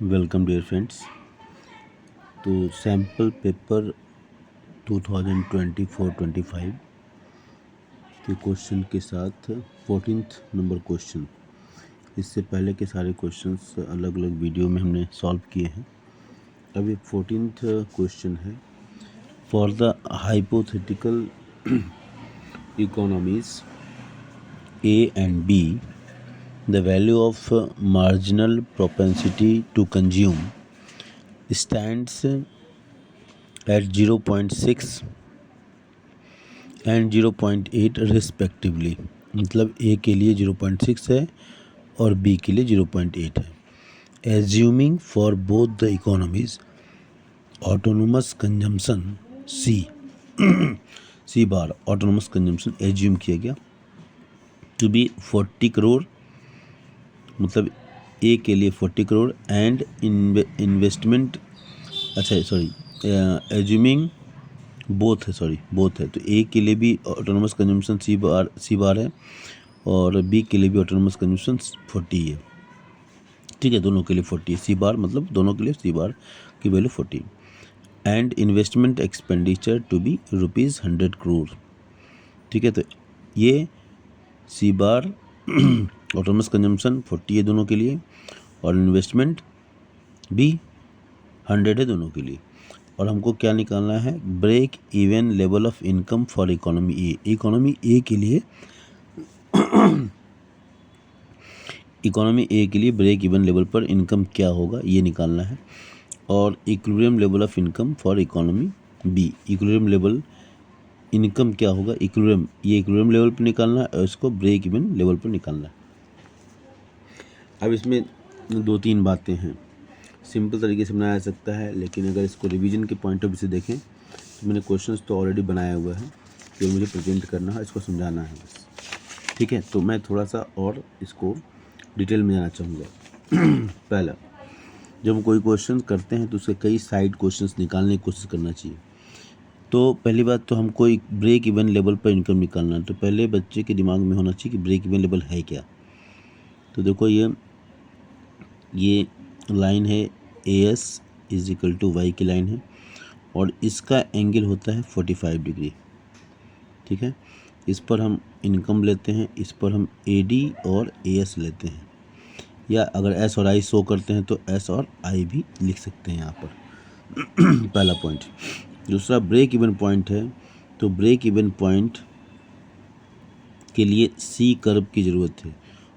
Welcome dear friends. तो sample paper 2024-25 के question के साथ 14th नंबर क्वेश्चन। इससे पहले के सारे क्वेश्चंस अलग अलग वीडियो में हमने सॉल्व किए हैं। अभी 14th क्वेश्चन है, for the hypothetical economies A and B, the value of marginal propensity to consume stands at 0.6 and 0.8 respectively. मतलब A के लिए 0.6 है और B के लिए 0.8 है। Assuming for both the economies autonomous consumption C bar autonomous consumption assume किया गया टू बी 40 करोड़, मतलब A के लिए 40 crore and investment, assuming both है। तो A के लिए भी ऑटोनोमस कंजम्पशन सी बार है और B के लिए भी ऑटोनोमस कंजम्पशन 40 है। ठीक है, दोनों के लिए 40 है। सी बार मतलब दोनों के लिए सी बार की value 40 and investment expenditure to be ₹100 crore. ठीक है, तो ये सी बार ऑटोनोमस कंजम्पशन 40 है दोनों के लिए और इन्वेस्टमेंट भी 100 है दोनों के लिए। और हमको क्या निकालना है, break even level of income for economy A. Economy A के लिए ब्रेक इवन लेवल पर इनकम क्या होगा ये निकालना है। और equilibrium level of income for economy B, equilibrium level income क्या होगा, इक्विलिब्रियम लेवल पर निकालना है और इसको ब्रेक इवन लेवल पर निकालना है। अब इसमें 2-3 बातें हैं, सिंपल तरीके से बनाया जा सकता है, लेकिन अगर इसको रिवीजन के पॉइंट ऑफ व्यू से देखें तो मैंने क्वेश्चंस तो ऑलरेडी बनाया हुआ है, जो मुझे प्रेजेंट करना है, इसको समझाना है बस। ठीक है, तो मैं थोड़ा सा और इसको डिटेल में जाना चाहूँगा। पहला, जब हम कोई क्वेश्चन करते हैं तो उसके कई साइड क्वेश्चंस निकालने की कोशिश करना चाहिए। तो पहली बात तो हमको एक ब्रेक इवन लेवल पर इनकम निकालना है, तो पहले बच्चे के दिमाग में होना चाहिए कि ब्रेक इवन लेवल है क्या। तो देखो ये लाइन है AS = Y की लाइन है और इसका एंगल होता है 45 डिग्री। ठीक है, इस पर हम इनकम लेते हैं, इस पर हम AD और AS लेते हैं, या अगर S और I शो करते हैं तो S और I भी लिख सकते हैं यहाँ पर। पहला पॉइंट। दूसरा ब्रेक इवन पॉइंट है, तो ब्रेक इवन पॉइंट के लिए C कर्व की ज़रूरत है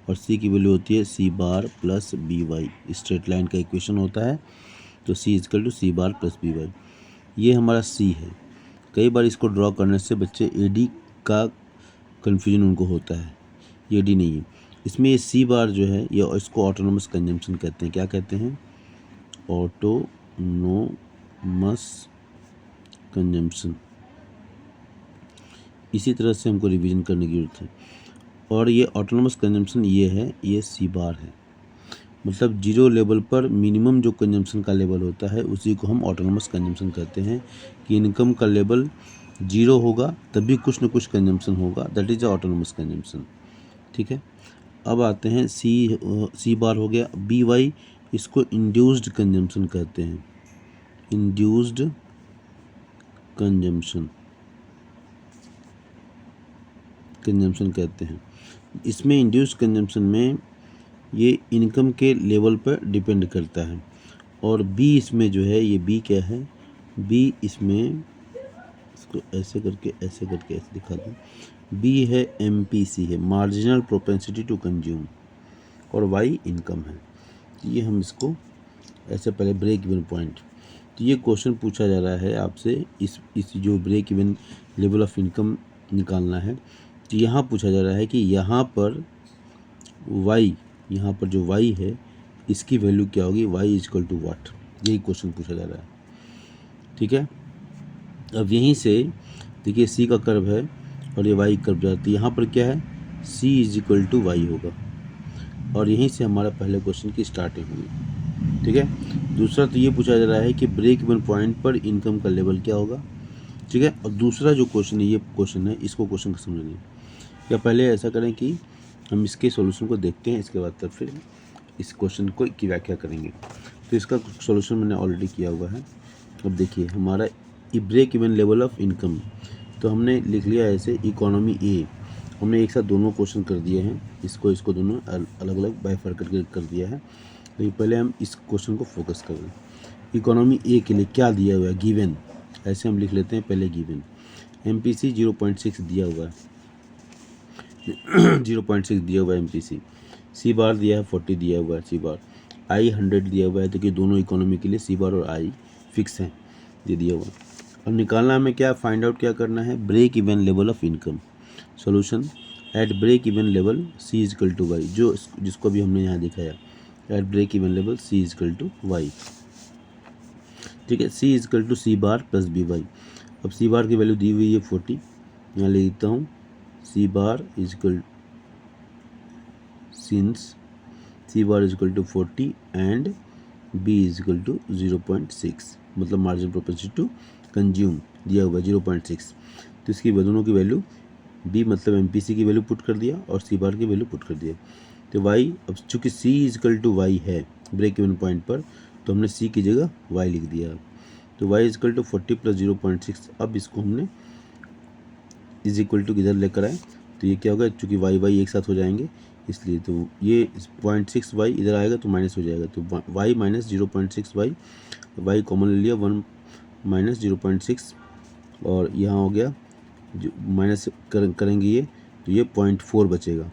और C की वैल्यू होती है C bar plus BY। Straight line का इक्वेशन होता है, तो C = C bar plus BY। ये हमारा C है। कई बार इसको ड्रॉ करने से बच्चे AD का कन्फ्यूजन उनको होता है, ये AD नहीं है। इसमें ये C बार जो है ये इसको ऑटोनोमस कंजम्पशन कहते हैं। क्या कहते हैं? Autonomous consumption. इसी तरह से हमको रिवीजन करने की जरूरत है। और ये ऑटोनोमस कंजम्पशन ये है, ये C बार है, मतलब जीरो लेवल पर मिनिमम जो कंजम्पशन का लेवल होता है उसी को हम ऑटोनोमस कंजम्पशन कहते हैं। कि इनकम का लेवल 0 होगा तभी कुछ न कुछ कंजम्पशन होगा, दैट इज ऑटोनोमस कंजम्पशन। ठीक है, अब आते हैं C बार हो गया। BY, इसको इंड्यूस्ड कंजम्पशन कहते हैं, इंड्यूस्ड कंजम्पशन कहते हैं। इसमें इंड्यूस्ड कंजम्पशन में ये इनकम के लेवल पर डिपेंड करता है। और B इसमें जो है, ये B क्या है, B इसमें इसको ऐसे करके ऐसे दिखा दूँ, B है MPC है, मार्जिनल प्रोपेंसिटी टू कंज्यूम, और Y इनकम है। ये हम इसको ऐसे पहले ब्रेक इवन पॉइंट, तो ये क्वेश्चन पूछा जा रहा है आपसे, इस जो break even level of income निकालना है, तो यहाँ पूछा जा रहा है कि यहाँ पर जो Y है इसकी वैल्यू क्या होगी, Y = what, यही क्वेश्चन पूछा जा रहा है। ठीक है, अब यहीं से देखिए C का कर्व है और ये Y कर्व जाती है, यहाँ पर क्या है, C = Y होगा, और यहीं से हमारा पहले क्वेश्चन की स्टार्टिंग हुई। ठीक है, दूसरा तो ये पूछा जा रहा है कि ब्रेक इवन पॉइंट पर इनकम का लेवल क्या होगा। ठीक है, और दूसरा जो क्वेश्चन है, ये क्वेश्चन है, इसको क्वेश्चन को समझिए। या पहले ऐसा करें कि हम इसके सॉल्यूशन को देखते हैं, इसके बाद तब फिर इस क्वेश्चन को की व्याख्या करेंगे। तो इसका सॉल्यूशन मैंने ऑलरेडी किया हुआ है। अब देखिए हमारा break even level of income, तो हमने लिख लिया ऐसे इकोनॉमी ए, हमने एक साथ दोनों क्वेश्चन कर दिए हैं, इसको दोनों अलग अलग बाइफरकेट कर दिया है। तो पहले हम इस क्वेश्चन को फोकस कर लें। इकोनॉमी ए के लिए क्या दिया हुआ है, गिवन, ऐसे हम लिख लेते हैं पहले गिवन। MPC 0.6 दिया हुआ है 0.6 दिया हुआ है MPC। सी बार दिया है 40 दिया हुआ है सी बार। आई 100 दिया हुआ है, तो कि दोनों इकोनॉमी के लिए सी बार और आई फिक्स हैं, ये दिया हुआ। अब निकालना हमें क्या, फाइंड आउट क्या करना है, break even level of income. Solution, at break even level C is equal to Y, जो जिसको भी हमने यहाँ दिखाया, at break even level C is equal to Y. ठीक है, C is equal to C bar plus B Y. अब C bar की वैल्यू दी हुई है 40, यहाँ ले लिखता हूँ C bar is equal, since C bar is equal to 40 and B is equal to 0.6, मतलब मार्जिन प्रोपेंसिटी टू कंज्यूम दिया हुआ 0.6। तो इसकी दोनों की वैल्यू बी मतलब MPC की वैल्यू पुट कर दिया और सी बार की वैल्यू पुट कर दिया। तो वाई, अब चूँकि सी इज इक्वल टू वाई है ब्रेक इवन पॉइंट पर, तो हमने सी की जगह वाई लिख दिया। तो Y is equal to 40 plus 0.6। अब इसको हमने इज इक्वल टू किधर लेकर आए, तो ये क्या होगा, चूँकि वाई वाई एक साथ हो जाएंगे इसलिए, तो ये 0.6 वाई इधर आएगा तो माइनस हो जाएगा, तो Y minus 0.6 Y, Y common ले लिया 1 माइनस 0.6, और यहाँ हो गया जो माइनस करेंगे ये, तो ये 0.4 बचेगा।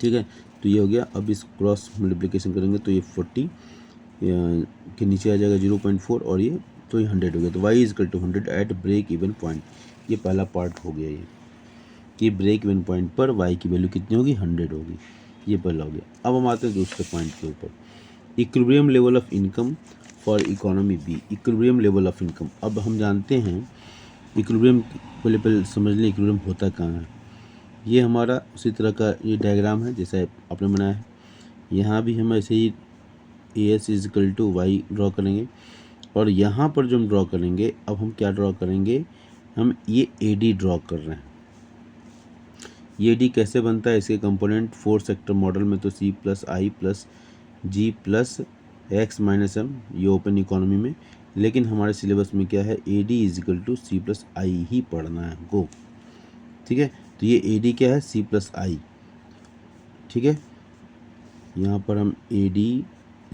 ठीक है, तो ये हो गया। अब इस क्रॉस मल्टीप्लिकेशन करेंगे तो ये 40 के नीचे आ जाएगा 0.4, और ये तो ये 100 हो गया। तो y is equal to 100 at break even point. ये पहला पार्ट हो गया, ये कि ब्रेक इवन पॉइंट पर y की वैल्यू कितनी होगी, 100 होगी। ये पहला हो गया। अब हम आते हैं दूसरे पॉइंट के ऊपर, equilibrium level of income for economy B. Equilibrium level of income, अब हम जानते हैं इक्विलिब्रियम, पहले समझ लें इक्विलिब्रियम होता कहाँ है। ये हमारा उसी तरह का ये डायग्राम है जैसा आपने बनाया है। यहाँ भी हम ऐसे ही AS is equal to Y draw करेंगे, और यहाँ पर जो हम ड्रॉ करेंगे, अब हम क्या ड्रॉ करेंगे, हम ये AD ड्रॉ कर रहे हैं। ये AD कैसे बनता है, इसके कंपोनेंट 4 सेक्टर मॉडल में तो C plus I plus G plus X minus M, ये ओपन इकोनॉमी में, लेकिन हमारे सिलेबस में क्या है, AD is equal to C plus I ही पढ़ना है हमको। ठीक है, तो ये AD क्या है, C प्लस आई। ठीक है, यहाँ पर हम AD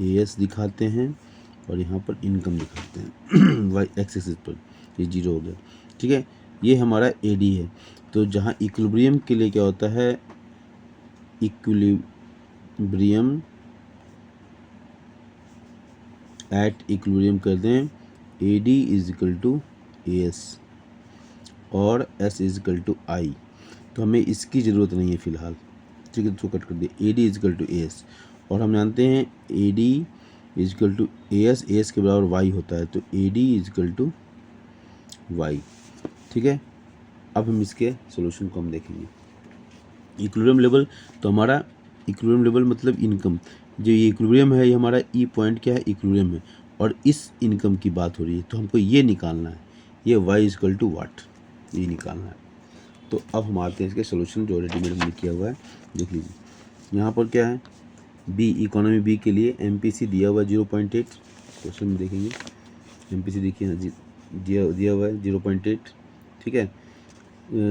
AS दिखाते हैं और यहाँ पर इनकम दिखाते हैं वाई एक्स एक्सिस पर, ये 0 हो गया। ठीक है, ये हमारा AD है। तो जहाँ इक्विलिब्रियम के लिए क्या होता है, इक्विलिब्रियम एट इक्विलिब्रियम कर दें AD is equal to AS और S is equal to I. तो हमें इसकी ज़रूरत नहीं है फ़िलहाल। ठीक है, तो कट कर दिया, AD is equal to AS, और हम जानते हैं AD is equal to AS, AS के बराबर Y होता है, तो AD is equal to Y। ठीक है, अब हम इसके सॉल्यूशन को हम देखेंगे। इक्विलिब्रियम लेवल, तो हमारा इक्विलिब्रियम लेवल मतलब इनकम, जो ये इक्विलिब्रियम है, ये हमारा ई पॉइंट क्या है, इक्विलिब्रियम है, और इस इनकम की बात हो रही है, तो हमको ये निकालना है, ये Y इज इक्वल टू वाट, ये निकालना है। तो अब हम आते हैं इसके सॉल्यूशन जो ऑलरेडी मैंने किया हुआ है, देख लीजिए। यहाँ पर क्या है, बी इकोनॉमी बी के लिए MPC दिया हुआ है 0.8, क्वेश्चन में देखेंगे MPC देखिए दिया हुआ है 0.8। ठीक है,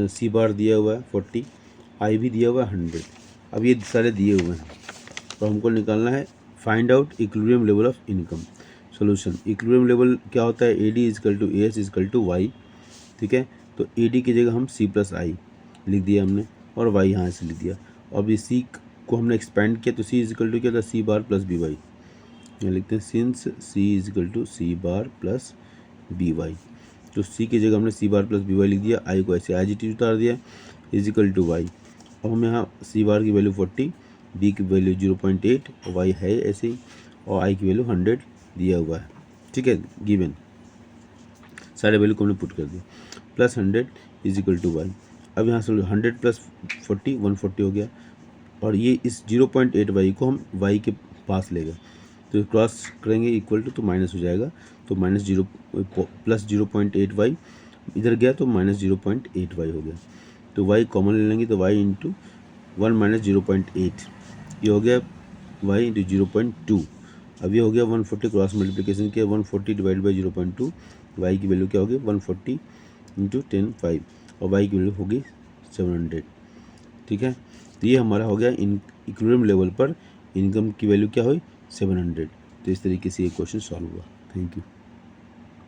सी बार दिया हुआ है 40, आई भी दिया हुआ है 100। अब ये सारे दिए हुए हैं, तो हमको निकालना है find out equilibrium level of income. Solution, equilibrium level क्या होता है, AD is equal to AS is equal to Y. ठीक है, तो AD की जगह हम C प्लस आई लिख दिया हमने, और Y यहाँ से लिख दिया। अब इस C को हमने एक्सपेंड किया, तो C इज इक्वल टू क्या था, C bar plus B Y. यहाँ लिखते हैं since C is equal to C bar plus B Y. तो C की जगह हमने C bar plus B Y लिख दिया, I को ऐसे IGT उतार दिया, इज इक्वल टू वाई। अब हम यहाँ C बार की वैल्यू 40, B की वैल्यू 0.8, और Y है ऐसे ही, और I की वैल्यू 100 दिया हुआ है। ठीक है, गिवन सारे वैल्यू को हमने पुट कर दिया, plus 100 is equal to Y. अब यहाँ से 100 प्लस 40 140 हो गया, और ये इस 0.8 वाई को हम y के पास ले गए, तो क्रॉस करेंगे इक्वल टू, तो माइनस हो जाएगा, तो माइनस 0 प्लस 0.8 वाई इधर गया, तो माइनस 0.8 वाई हो गया। तो y कॉमन ले लेंगे, तो y इंटू 1 माइनस 0.8, ये हो गया y इंटू 0.2, अब ये हो गया 140 क्रॉस मल्टीप्लिकेशन किया 140 डिवाइड बाई 0.2, वाई की वैल्यू क्या होगी 140 इंटू 10 5 और वाई की वैल्यू होगी 700। ठीक है, तो ये हमारा हो गया इक्विलिब्रियम लेवल पर इनकम की वैल्यू क्या हुई 700। तो इस तरीके से ये क्वेश्चन सॉल्व हुआ। Thank you.